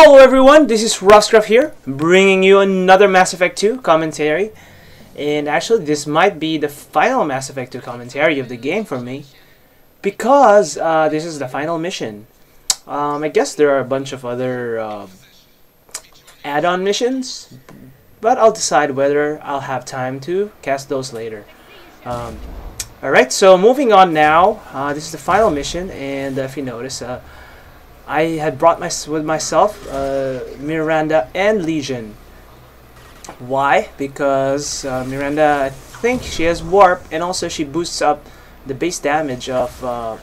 Hello everyone, this is Roscraft here, bringing you another Mass Effect 2 commentary. And actually this might be the final Mass Effect 2 commentary of the game for me, because this is the final mission. I guess there are a bunch of other add-on missions, but I'll decide whether I'll have time to cast those later. Alright, so moving on now, this is the final mission, and if you notice, I had brought with myself Miranda and Legion. Why? Because Miranda, I think she has warp, and also she boosts up the base damage of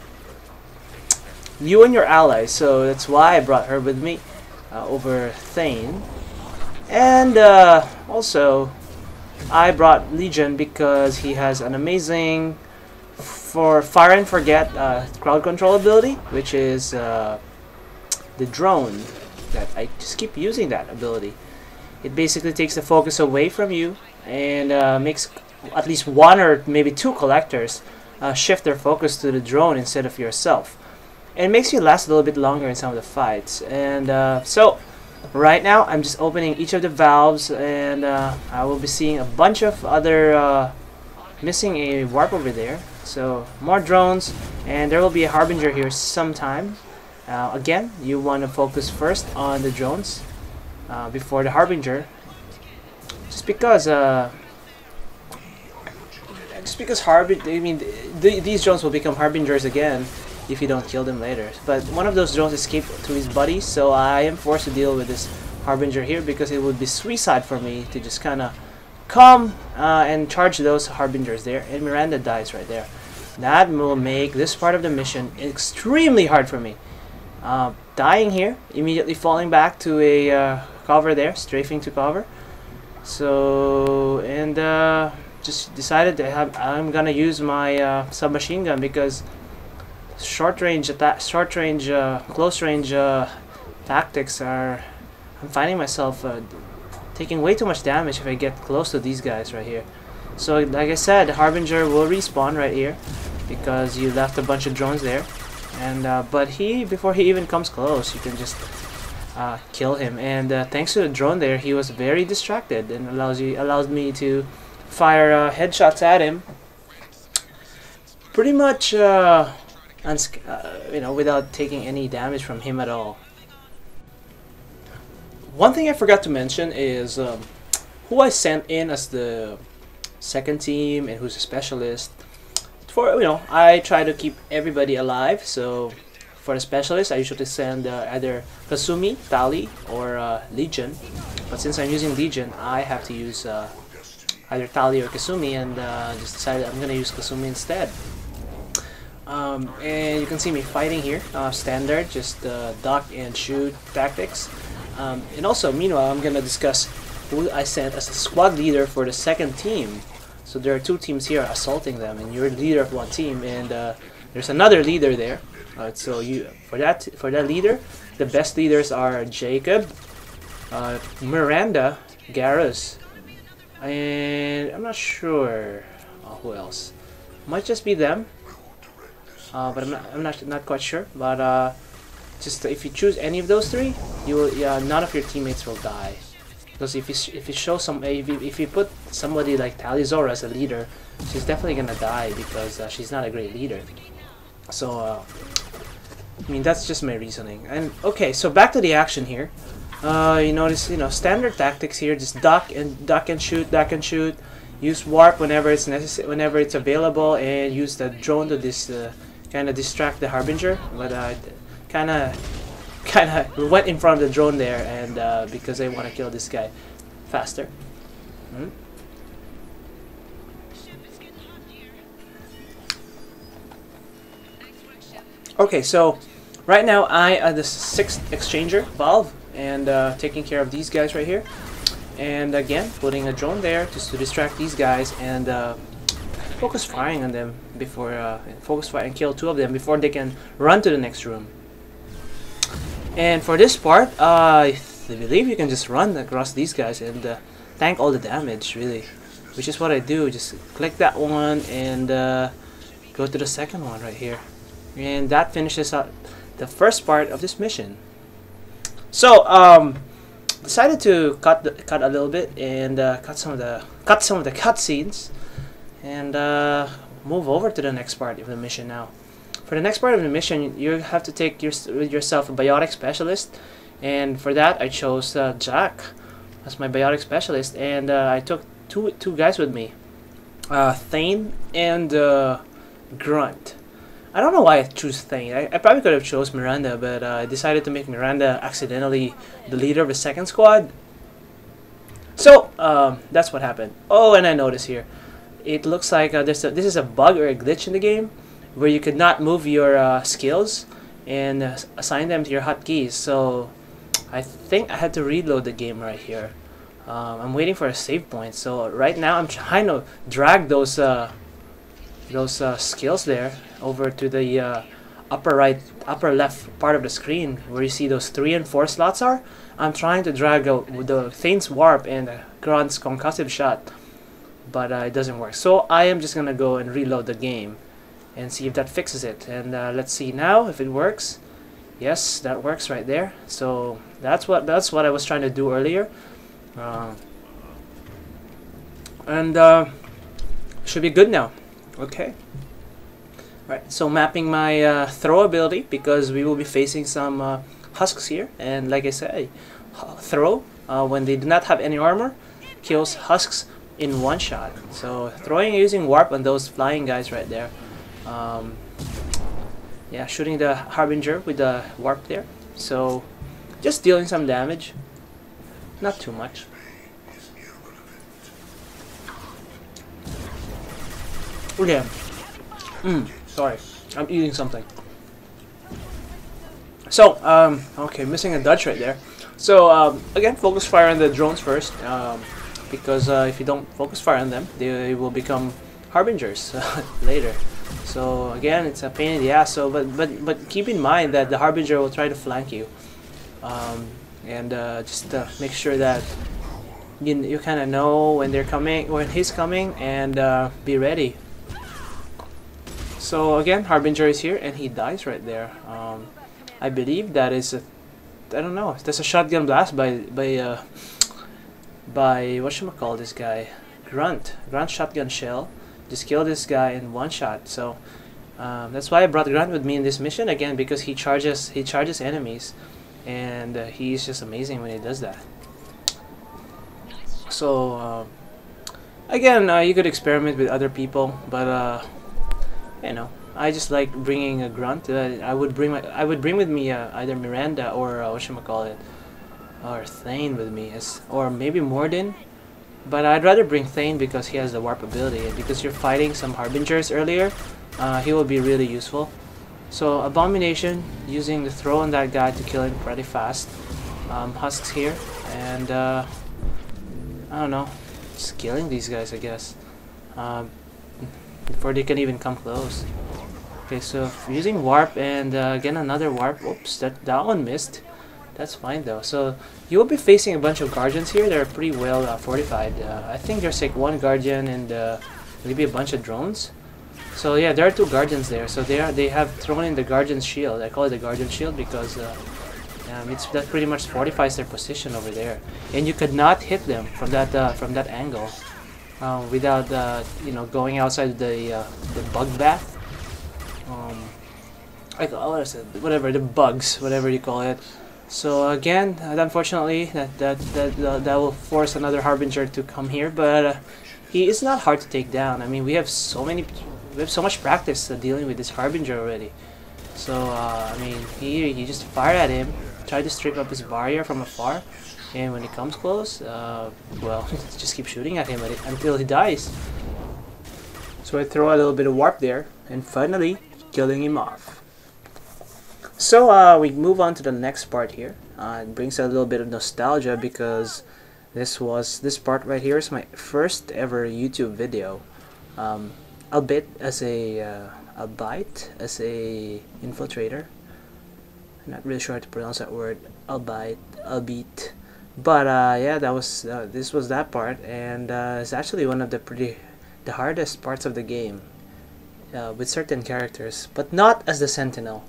you and your allies. So that's why I brought her with me over Thane. And also, I brought Legion because he has an amazing fire and forget crowd control ability, which is the drone. That I just keep using that ability. It basically takes the focus away from you and makes at least one or maybe two collectors shift their focus to the drone instead of yourself. And it makes you last a little bit longer in some of the fights. And so right now I'm just opening each of the valves, and I will be seeing a bunch of other missing a warp over there. So more drones, and there will be a harbinger here sometime. Again, you want to focus first on the drones before the harbinger, just because these drones will become harbingers again if you don't kill them later. But one of those drones escaped to his buddy, so I am forced to deal with this harbinger here, because it would be suicide for me to just kind of come and charge those harbingers there, and Miranda dies right there. That will make this part of the mission extremely hard for me. Dying here, immediately falling back to a cover there, strafing to cover. So, and just decided that I'm gonna use my submachine gun, because short range attack, close range tactics are. I'm finding myself taking way too much damage if I get close to these guys right here. So, like I said, the harbinger will respawn right here because you left a bunch of drones there. And but before he even comes close, you can just kill him. And thanks to the drone there, he was very distracted, and allows me to fire headshots at him, pretty much without taking any damage from him at all. One thing I forgot to mention is who I sent in as the second team and who's a specialist. I try to keep everybody alive, so for the specialist I usually send either Kasumi, Tali, or Legion. But since I'm using Legion, I have to use either Tali or Kasumi, and just decided I'm gonna use Kasumi instead. And you can see me fighting here, standard, just duck and shoot tactics. And also, meanwhile, I'm gonna discuss who I sent as a squad leader for the second team. So there are two teams here assaulting them, and you're the leader of one team, and there's another leader there. So for that leader, the best leaders are Jacob, Miranda, Garrus, and I'm not sure who else. Might just be them, but I'm not quite sure. But just if you choose any of those three, none of your teammates will die. Because if you put somebody like Talizora as a leader, she's definitely gonna die, because she's not a great leader. So I mean, that's just my reasoning. And okay, so back to the action here. You notice, standard tactics here: just duck and shoot. Use warp whenever it's necessary, whenever it's available, and use the drone to kind of distract the harbinger. But kind of went in front of the drone there, and because I want to kill this guy faster. Okay, so right now I am the 6th exchanger valve, and taking care of these guys right here. And again, putting a drone there just to distract these guys, and focus firing on them before focus fire and kill 2 of them before they can run to the next room. And for this part, I believe you can just run across these guys and tank all the damage, really. Which is what I do. Just click that one and go to the second one right here. And that finishes up the first part of this mission. So decided to cut a little bit and cut some of the cutscenes and move over to the next part of the mission now. For the next part of the mission, you have to take yourself a biotic specialist, and for that I chose Jack as my biotic specialist, and I took two guys with me, Thane and Grunt. I don't know why I chose Thane. I probably could have chose Miranda, but I decided to make Miranda accidentally the leader of the second squad. So that's what happened. Oh, and I noticed here, it looks like this is a bug or a glitch in the game where you could not move your skills and assign them to your hotkeys. So I think I had to reload the game right here. I'm waiting for a save point. So right now I'm trying to drag those skills there over to the upper left part of the screen where you see those 3 and 4 slots are. I'm trying to drag the Thane's warp and Grunt's concussive shot, but it doesn't work. So I am just gonna go and reload the game and see if that fixes it. And let's see now if it works. Yes, that works right there. So that's what I was trying to do earlier, and should be good now. Okay. Right. So mapping my throw ability, because we will be facing some husks here, and like I say, throw when they do not have any armor kills husks in one shot. So throwing using warp on those flying guys right there. Yeah, shooting the Harbinger with the warp there. So just dealing some damage, not too much. Okay. Sorry, I'm eating something. So okay, missing a dodge right there. So again, focus fire on the drones first, because if you don't focus fire on them, they will become harbingers later. So again, it's a pain in the ass. So but keep in mind that the harbinger will try to flank you, and just make sure that you kind of know when they're coming, when he's coming, and be ready. So again, harbinger is here, and he dies right there. I believe that is a, I don't know, that's a shotgun blast by whatchamacall this guy, Grunt shotgun shell. Just kill this guy in one shot. So that's why I brought Grunt with me in this mission again, because he charges enemies, and he's just amazing when he does that. So again, you could experiment with other people, but you know, I just like bringing a Grunt. I would bring with me either Miranda or whatchamacallit, or Thane with me, or maybe Morden. But I'd rather bring Thane because he has the warp ability, and because you're fighting some harbingers earlier, he will be really useful. So Abomination, using the throw on that guy to kill him pretty fast. Husks here, and I don't know, just killing these guys, I guess, before they can even come close. Okay, so using warp, and again another warp. Oops, that one missed. That's fine though. So you will be facing a bunch of guardians here. They're pretty well fortified. I think there's like one guardian and maybe a bunch of drones. So yeah, there are 2 guardians there. So they have thrown in the guardian's shield. I call it the guardian shield because that pretty much fortifies their position over there. And you could not hit them from that angle without you know, going outside the bug bath. Like whatever, the bugs, whatever you call it. So again, unfortunately, that will force another harbinger to come here, but he is not hard to take down. I mean, we have so much practice dealing with this harbinger already. So I mean, you just fire at him, try to strip up his barrier from afar, and when he comes close, well, just keep shooting at him until he dies. So I throw a little bit of warp there, and finally killing him off. So we move on to the next part here. It brings a little bit of nostalgia because this part right here is my first ever YouTube video, albeit as a infiltrator. I'm not really sure how to pronounce that word, albeit. But yeah, this was that part, and it's actually one of the hardest parts of the game with certain characters, but not as the Sentinel.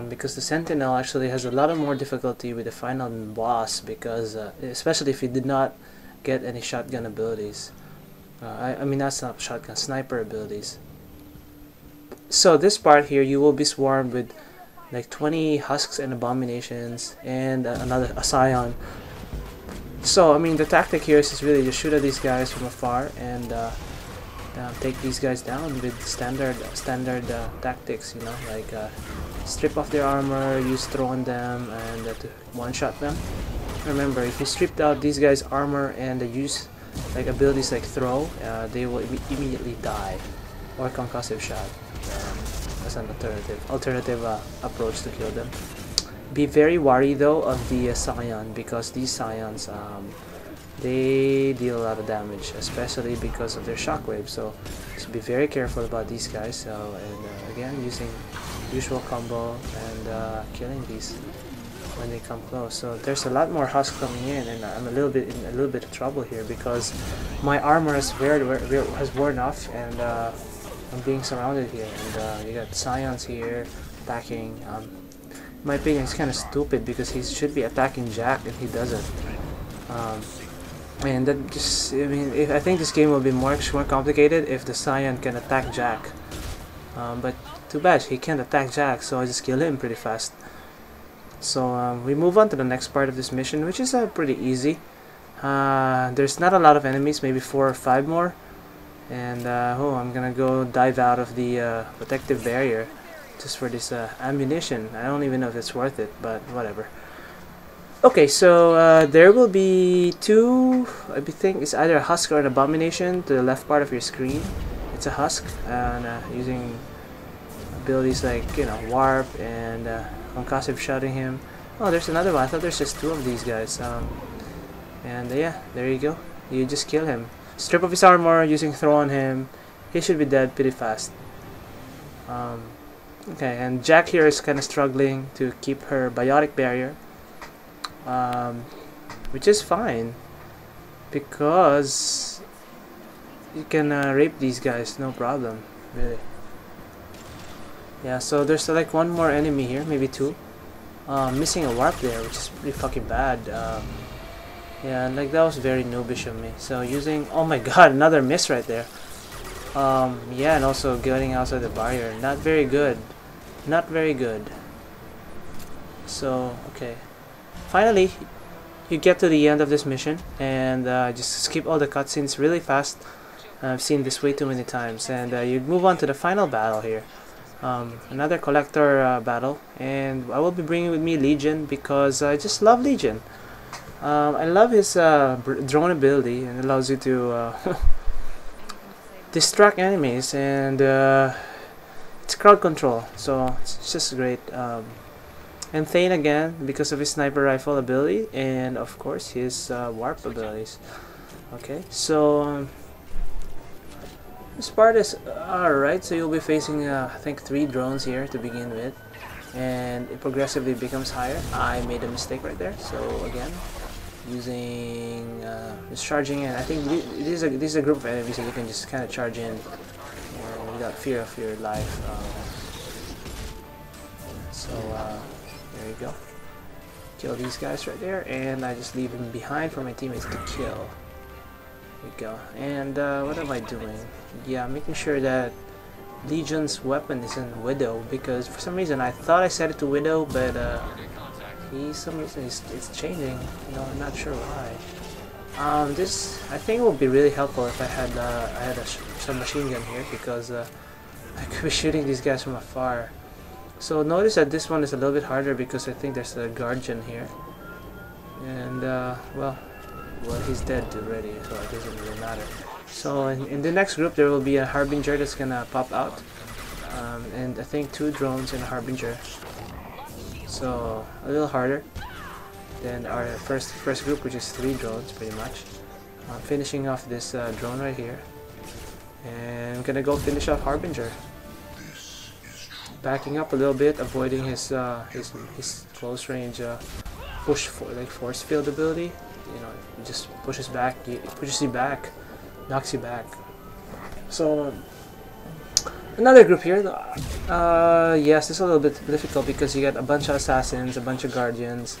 because the Sentinel actually has a lot of more difficulty with the final boss, because especially if he did not get any shotgun abilities. I mean, that's not shotgun, sniper abilities. So this part here, you will be swarmed with like 20 husks and abominations and a scion. So I mean, the tactic here is really just shoot at these guys from afar and take these guys down with standard tactics, you know, like strip off their armor, use throw on them, and to one-shot them. Remember, if you stripped out these guys' armor and use like abilities like throw, they will immediately die, or concussive shot. As an alternative approach to kill them. Be very wary though of the scion, because these scions they deal a lot of damage, especially because of their shockwave. So just be very careful about these guys. So and again, using usual combo and killing these when they come close. So there's a lot more husks coming in, and I'm in a little bit of trouble here because my armor has worn off, and I'm being surrounded here, and you got scions here attacking. In my opinion, it's kind of stupid because he should be attacking Jack and he doesn't. And that just, I mean, I think this game will be more complicated if the Scion can attack Jack. But too bad, he can't attack Jack, so I just kill him pretty fast. So we move on to the next part of this mission, which is pretty easy. There's not a lot of enemies, maybe 4 or 5 more. And I'm gonna go dive out of the protective barrier just for this ammunition. I don't even know if it's worth it, but whatever. Okay, so there will be 2, I think it's either a husk or an abomination to the left part of your screen. It's a husk, and using abilities like, you know, warp and concussive shotting him. Oh, there's another one. I thought there's just 2 of these guys. And yeah, there you go. You just kill him. Strip off his armor using throw on him. He should be dead pretty fast. Okay, and Jack here is kind of struggling to keep her biotic barrier. Which is fine, because you can rape these guys, no problem, really. Yeah, so there's like 1 more enemy here, maybe 2. Missing a warp there, which is pretty fucking bad. Yeah, like that was very noobish of me. So using, oh my god, another miss right there. Yeah, and also getting outside the barrier, not very good. Not very good. So, okay. Finally, you get to the end of this mission, and just skip all the cutscenes really fast. I've seen this way too many times, and you move on to the final battle here. Another collector battle, and I will be bringing with me Legion because I just love Legion. I love his drone ability, and it allows you to distract enemies, and it's crowd control, so it's just great. And Thane again, because of his sniper rifle ability, and of course his warp abilities. Okay, so this part is alright. So you'll be facing I think 3 drones here to begin with, and it progressively becomes higher. I made a mistake right there, so again, using just charging in. I think this is a group of enemies that you can just kind of charge in without fear of your life. There you go. Kill these guys right there, and I just leave them behind for my teammates to kill. There we go. And what am I doing? Yeah, making sure that Legion's weapon is in Widow, because for some reason I thought I set it to Widow, but some reason it's changing. You know, I'm not sure why. This, I think, would be really helpful if I had some machine gun here, because I could be shooting these guys from afar. So notice that this one is a little bit harder because I think there's a guardian here, and well, he's dead already, so it doesn't really matter. So in the next group there will be a Harbinger that's gonna pop out, and I think 2 drones and a Harbinger. So a little harder than our first group, which is 3 drones pretty much. I'm finishing off this drone right here, and I'm gonna go finish off Harbinger. Backing up a little bit, avoiding his close range force field ability. You know, he just pushes you back, knocks you back. So Another group here. Yes, it's a little bit difficult because you get a bunch of assassins, a bunch of guardians.